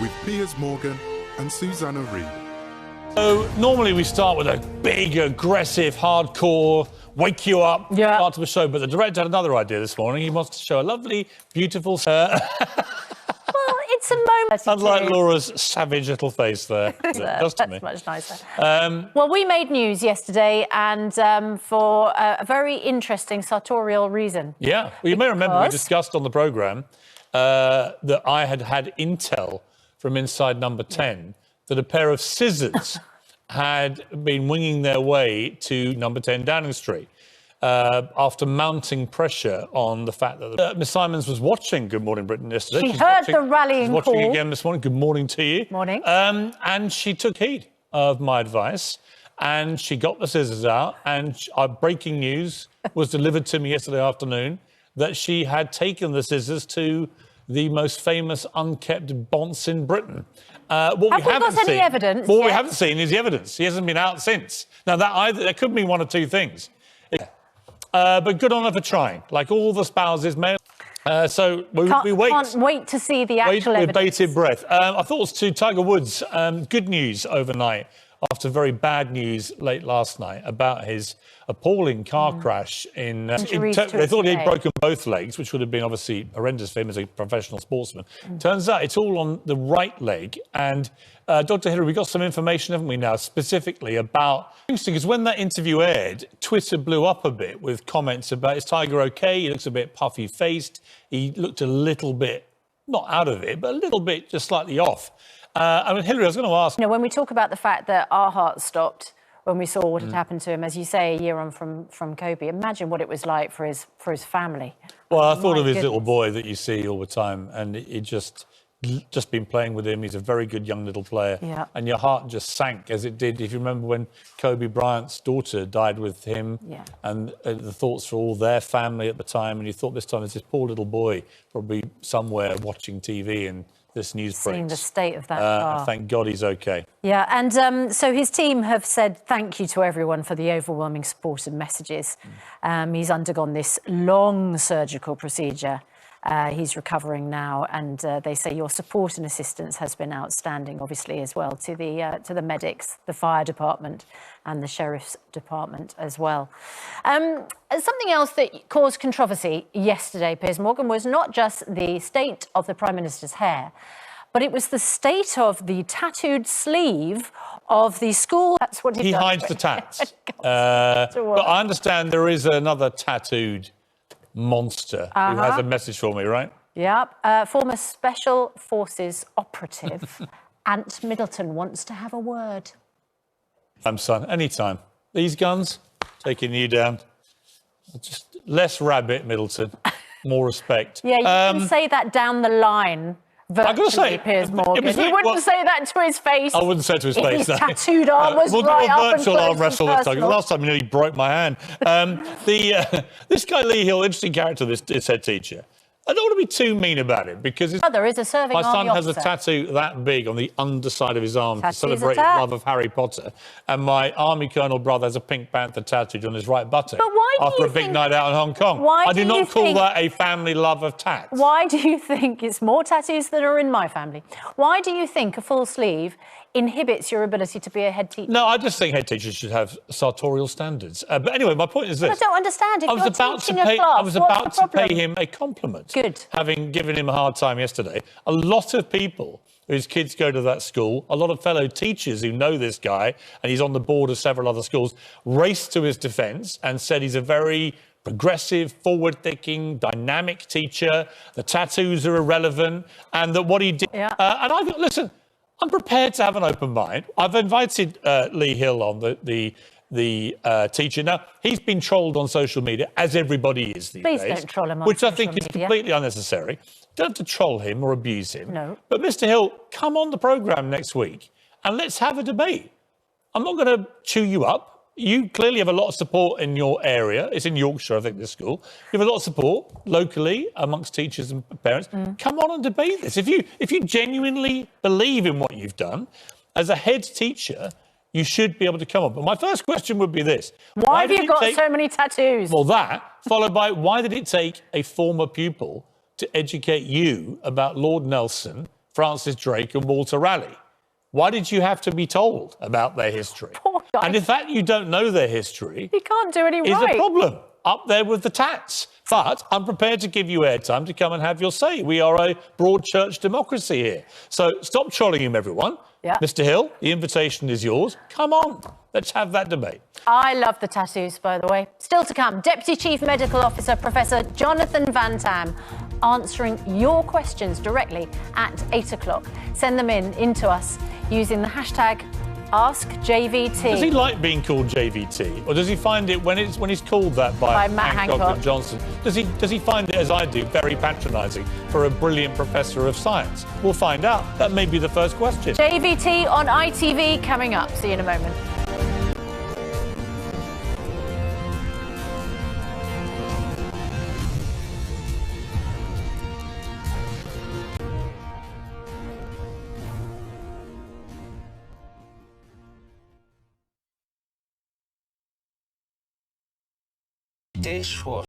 with Piers Morgan and Susanna Reid. So normally we start with a big, aggressive, hardcore, wake you up part of the show, but the director had another idea this morning. He wants to show a lovely, beautiful... Well, it's a moment. Unlike Laura's savage little face there. That's much nicer. Well, we made news yesterday, and for a very interesting sartorial reason. Yeah, well, you may remember we discussed on the programme that I had intel from inside number 10 that a pair of scissors had been winging their way to number 10 Downing Street after mounting pressure on the fact that Miss Simons was watching Good Morning Britain yesterday. She's heard the rallying call. She's watching call. again this morning. Good morning to you. Morning. And she took heed of my advice and she got the scissors out, and breaking news was delivered to me yesterday afternoon that she had taken the scissors to the most famous unkept bonce in Britain. What we haven't seen, evidence? What we haven't seen is the evidence. He hasn't been out since. Now that could mean one of two things. But good on her for trying, like all the spouses may. So we wait. Can't wait to see the actual evidence. With bated breath. Our thoughts to Tiger Woods. Good news overnight after very bad news late last night about his appalling car crash they thought he'd broken both legs, which would have been obviously horrendous for him as a professional sportsman. Turns out it's all on the right leg. And Dr. Hillary, we got some information, haven't we now, specifically about... Interesting, because when that interview aired, Twitter blew up a bit with comments about, is Tiger okay? He looks a bit puffy-faced. He looked a little bit, not out of it, but a little bit just slightly off. I mean, Hillary, I was going to ask... You know, when we talk about the fact that our hearts stopped when we saw what had happened to him, as you say, a year on from Kobe, imagine what it was like for his family. Well, I thought of his little boy that you see all the time, and it just been playing with him. He's a very good young little player. Yeah. And your heart just sank as it did. If you remember when Kobe Bryant's daughter died with him, and the thoughts for all their family at the time, and you thought this time it's this poor little boy probably somewhere watching TV and this news breaks. Seeing the state of that car. Thank God he's okay. Yeah, and so his team have said thank you to everyone for the overwhelming support and messages. He's undergone this long surgical procedure. He's recovering now, and they say your support and assistance has been outstanding, obviously, as well, to the medics, the fire department and the sheriff's department as well. Something else that caused controversy yesterday, Piers Morgan, was not just the state of the Prime Minister's hair, but it was the state of the tattooed sleeve of the school. That's what he hides the tats. But I understand there is another tattooed monster who has a message for me, right? Yep. Former Special Forces operative Ant Middleton wants to have a word. Son, anytime. These guns, taking you down. Just less rabbit, Middleton. More respect. Yeah, you can say that down the line. I've got to say, Piers Morgan. You wouldn't say that to his face. I wouldn't say it to his face. His tattooed arm was right up virtual arm wrestle this time. The last time he nearly broke my hand. This guy Lee Hill, interesting character, this head teacher. I don't want to be too mean about it because his brother is a serving my son army has officer. a tattoo that big on the underside of his arm to celebrate his love of Harry Potter, and my army colonel brother has a Pink Panther tattooed on his right buttock. But why do after you a big think, night out in Hong Kong? I do not call that a family love of tats. Why do you think it's more tattoos than are in my family? Why do you think a full sleeve inhibits your ability to be a head teacher? No, I just think head teachers should have sartorial standards. But anyway, my point is this. But I don't understand. If I was about to pay him a compliment. Good. Having given him a hard time yesterday. A lot of people whose kids go to that school, a lot of fellow teachers who know this guy, and he's on the board of several other schools, raced to his defence and said he's a very progressive, forward-thinking, dynamic teacher. The tattoos are irrelevant, and that what he did... Yeah. And I thought, listen, I'm prepared to have an open mind. I've invited Lee Hill on, the teacher. Now, he's been trolled on social media, as everybody is these days. Please don't troll him on which I social think is media. completely unnecessary. Don't have to troll him or abuse him. No. But Mr. Hill, come on the programme next week and let's have a debate. I'm not going to chew you up. You clearly have a lot of support in your area. It's in Yorkshire, I think, this school. You have a lot of support locally amongst teachers and parents. Come on and debate this. If you genuinely believe in what you've done, as a head teacher, you should be able to come up. But my first question would be this. Why have you got so many tattoos? Well, that, followed by why did it take a former pupil to educate you about Lord Nelson Francis Drake and Walter Raleigh? Why did you have to be told about their history? Poor guy. And if that you don't know their history, He can't do any is right. a problem. Up there with the tats. But I'm prepared to give you airtime to come and have your say. We are a broad church democracy here. So stop trolling him, everyone. Yeah. Mr. Hill, the invitation is yours. Come on, let's have that debate. I love the tattoos, by the way. Still to come, Deputy Chief Medical Officer Professor Jonathan Van Tam answering your questions directly at 8 o'clock. Send them into us using the hashtag AskJVT. Does he like being called JVT, or does he find it when he's called that by Matt Hancock and Johnson? Does he find it, as I do, very patronising for a brilliant professor of science? We'll find out. That may be the first question. JVT on ITV coming up. See you in a moment. Dishwasher.